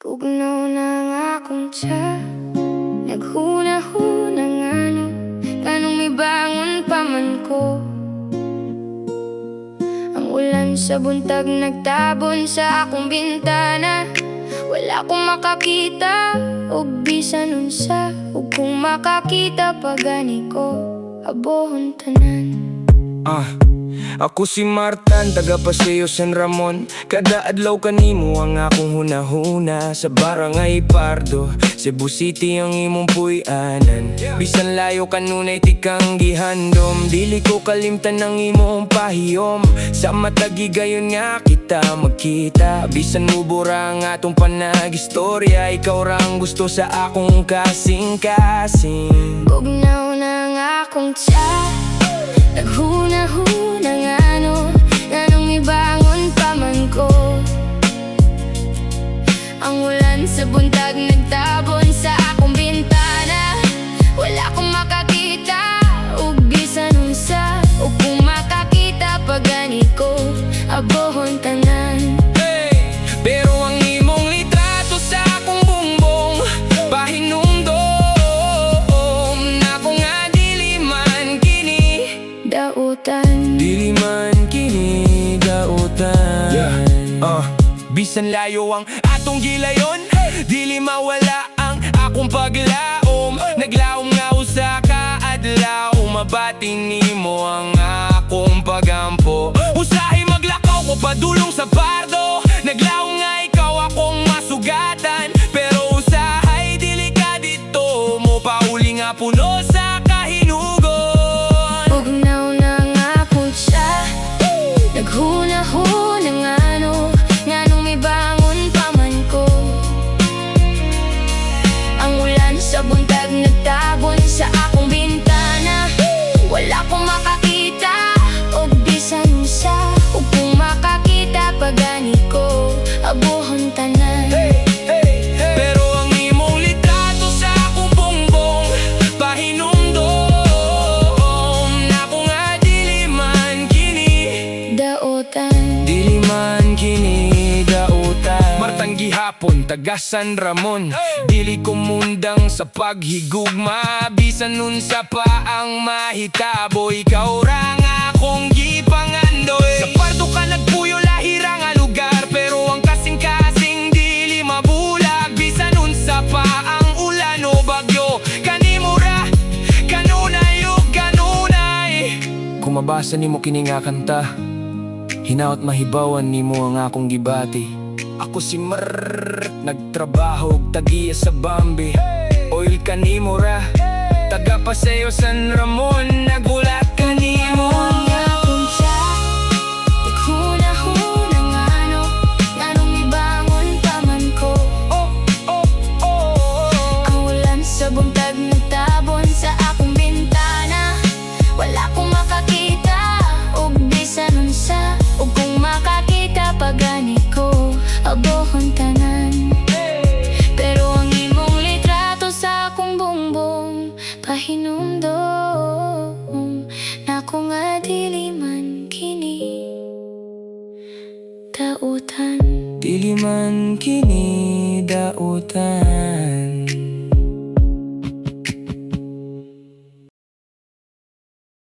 Pugnaw ng akong tiyak, naghuna-huna ngano, nganong may bangon pa man ko. Ang ulan sa buntag nagtabon sa akong bintana, wala akong makakita og bisan unsa, ug kung makakita pa gani ko, abohon tanan. Ako si Martan, taga Paseo San Ramon. Kada adlaw kanimo ang akong hunahuna sa Barangay Pardo, Cebu City ang imong puy-anan. Bisan layo kanunay tikang gihandom, dili ko kalimtan ang imong pahiyom. Sa matagi gayon nga kita magkita, bisan mubura ang atong panag-istorya. Ikaw rang gusto sa akong kasing-kasing. Bugnaw ng akong tiyak, naghuna-huna ngano, nganong may bangon pa man ko. Ang ulan sa buntag nagtabon sa akong bintana, wala akong makakita ug bisan unsa, ug kung makakita pa gani ko, abohon tanan. Pero ang imong litrato sa akong bumbong pahinumdom na ko nga dili man kini Dautan, dili man kini dautan. Bisan layo ang atong gilayon, dili mawala ang akong paglaom. Naglaom nga usa ka adlaw, mabati nimo ang akong pagampo. Usahay maglakaw ko padulong sa bardo, naglaom nga ikaw akong masugatan. Pero usahay dili ka dito, mo pauli nga puno sa kahinugon. bugnaw ng akong tiyak, naghuna-huna ngano, nganong may bangon pa man ko. Ang ulan sa buntag nagtabon sa akong bintana, wala akong makakita og bisan unsa, ug kung makakita pa gani ko, abohon tanan. Pero ang imong litrato sa akong bongbong pahinumdom na ko nga dili man kini Dautan, dili man kini dautan. Martang gihapon, taga San Ramon, dili ko mundang sa paghigugma. Bisan unsa pa ang mahitabo, ikaw ra nga akong gipangandoy. Sa Pardo ka nagpuyo, lahira nga lugar, pero ang kasing-kasing dili mabulag. Bisan unsa pa ang ulan o bagyo, kanimo ra kanunay ug kanunay. Kung mabasa nimo kini nga kanta, hinaot mahibawan nimo ang akong gibati. Ako si nagtrabaho og tagiya sa Bambi. Oil kanimo ra, taga Paseo San Ramon, nagulat kanimo. akong tiyak, naghuna-huna ngano, nganong may bangon pa man ko. Ang ulan sa buntag nagtabon sa akong bintana, wala akong makakita og bisan unsa, ug kung makakita pa gani ko, abohon tanan. Pero ang imong litrato sa akong bongbong pahinumdom na ko nga dili man kini dautan. Dili man kini dautan.